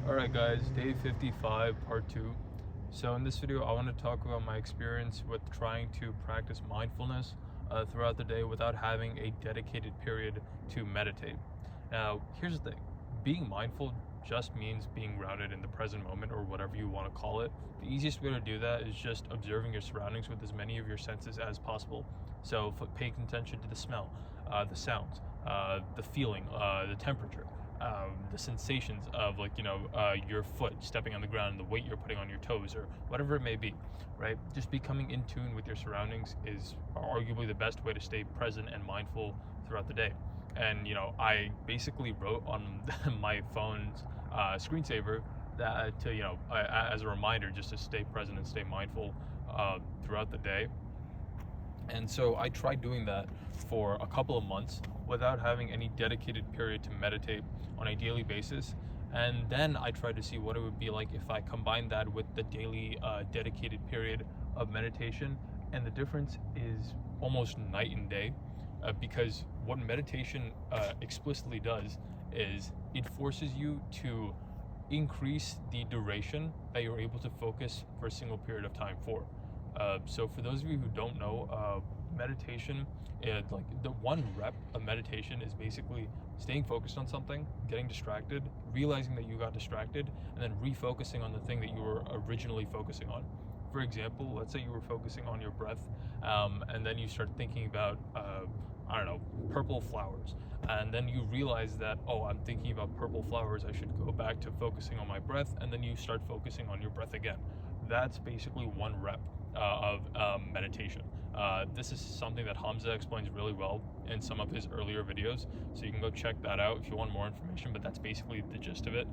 Alright guys, day 55, part 2. So in this video, I want to talk about my experience with trying to practice mindfulness throughout the day without having a dedicated period to meditate. Now, here's the thing. Being mindful just means being grounded in the present moment, or whatever you want to call it. The easiest way to do that is just observing your surroundings with as many of your senses as possible. So paying attention to the smell, the sounds, the feeling, the temperature, the sensations of your foot stepping on the ground, the weight you're putting on your toes, or whatever it may be, right? Just becoming in tune with your surroundings is arguably the best way to stay present and mindful throughout the day. And I basically wrote on my phone's screensaver that as a reminder, just to stay present and stay mindful throughout the day. And so I tried doing that for a couple of months without having any dedicated period to meditate on a daily basis. And then I tried to see what it would be like if I combined that with the daily dedicated period of meditation. And the difference is almost night and day, because what meditation explicitly does is it forces you to increase the duration that you're able to focus for a single period of time for. So for those of you who don't know, meditation, like the one rep of meditation is basically staying focused on something, getting distracted, realizing that you got distracted, and then refocusing on the thing that you were originally focusing on. For example, let's say you were focusing on your breath, and then you start thinking about, purple flowers. And then you realize that, oh, I'm thinking about purple flowers, I should go back to focusing on my breath, and then you start focusing on your breath again. That's basically one rep of meditation. This is something that Hamza explains really well in some of his earlier videos, so you can go check that out if you want more information, but that's basically the gist of it.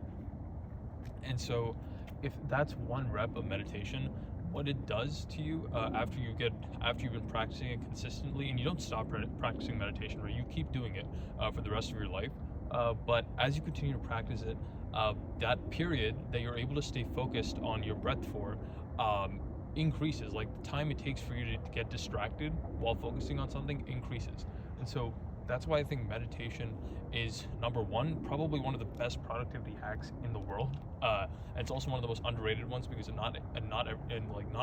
And so if that's one rep of meditation, what it does to you after you've been practicing it consistently, and you don't stop practicing meditation, right? You keep doing it for the rest of your life, but as you continue to practice it, that period that you're able to stay focused on your breath for increases. Like the time it takes for you to get distracted while focusing on something increases. And so that's why I think meditation is, number one, probably one of the best productivity hacks in the world. And it's also one of the most underrated ones, because not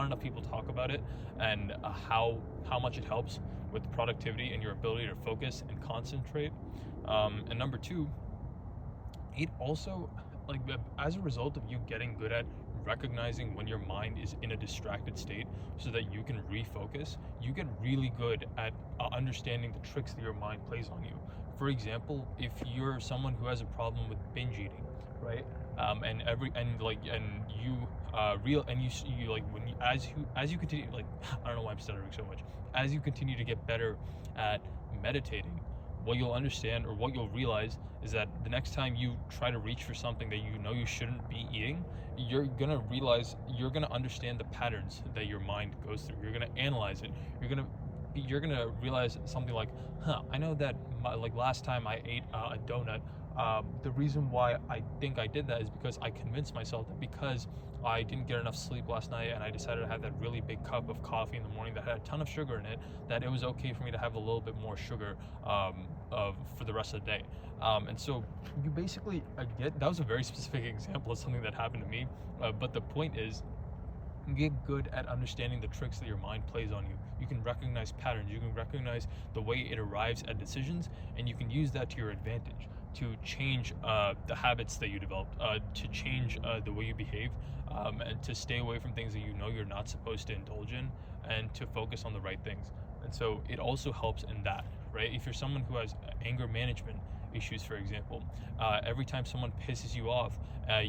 enough people talk about it, and how much it helps with productivity and your ability to focus and concentrate. And number two, it also, as a result of you getting good at recognizing when your mind is in a distracted state so that you can refocus, you get really good at understanding the tricks that your mind plays on you. For example, if you're someone who has a problem with binge eating, right? As you continue, I don't know why I'm stuttering so much. As you continue to get better at meditating, what you'll understand, or what you'll realize, is that the next time you try to reach for something that you know you shouldn't be eating, you're gonna understand the patterns that your mind goes through. You're gonna analyze it. You're gonna realize something like, I know that last time I ate a donut, the reason why I think I did that is because I convinced myself that because I didn't get enough sleep last night and I decided to have that really big cup of coffee in the morning that had a ton of sugar in it, that it was okay for me to have a little bit more sugar for the rest of the day. And so you basically that was a very specific example of something that happened to me, but the point is, get good at understanding the tricks that your mind plays on you. You can recognize patterns, you can recognize the way it arrives at decisions, and you can use that to your advantage to change the habits that you developed, to change the way you behave, and to stay away from things that you know you're not supposed to indulge in, and to focus on the right things. And so it also helps in that, right? If you're someone who has anger management issues, for example, every time someone pisses you off,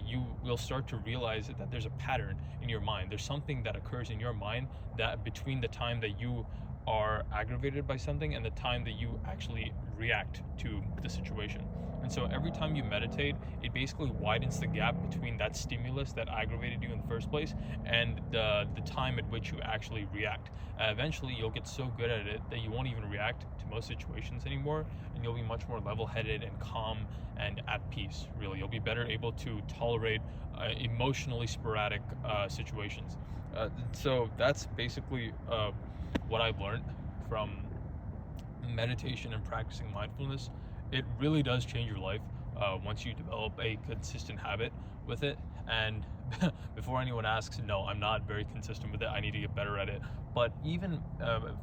you will start to realize that there's a pattern in your mind. There's something that occurs in your mind that between the time that you are aggravated by something and the time that you actually react to the situation. And so every time you meditate, it basically widens the gap between that stimulus that aggravated you in the first place and the time at which you actually react. Eventually, you'll get so good at it that you won't even react to most situations anymore, and you'll be much more level-headed and calm and at peace, really. You'll be better able to tolerate emotionally sporadic situations. So that's basically what I've learned from meditation and practicing mindfulness. It really does change your life. once you develop a consistent habit with it. And before anyone asks, no, I'm not very consistent with it. I need to get better at it. But even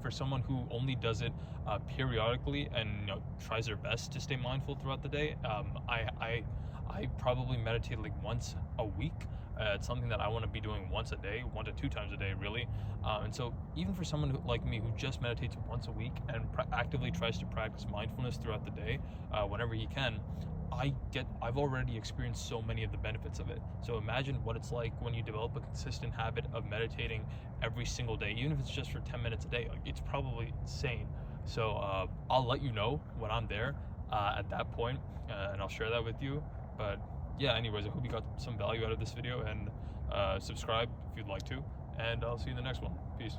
for someone who only does it periodically and tries their best to stay mindful throughout the day, I probably meditate like once a week. It's something that I want to be doing once a day, 1 to 2 times a day, really. And so, even for someone like me who just meditates once a week and actively tries to practice mindfulness throughout the day, whenever he can, I've already experienced so many of the benefits of it. So imagine what it's like when you develop a consistent habit of meditating every single day, even if it's just for 10 minutes a day. Like, it's probably insane. So I'll let you know when I'm there at that point, and I'll share that with you. But yeah, anyways, I hope you got some value out of this video, and subscribe if you'd like to, and I'll see you in the next one. Peace.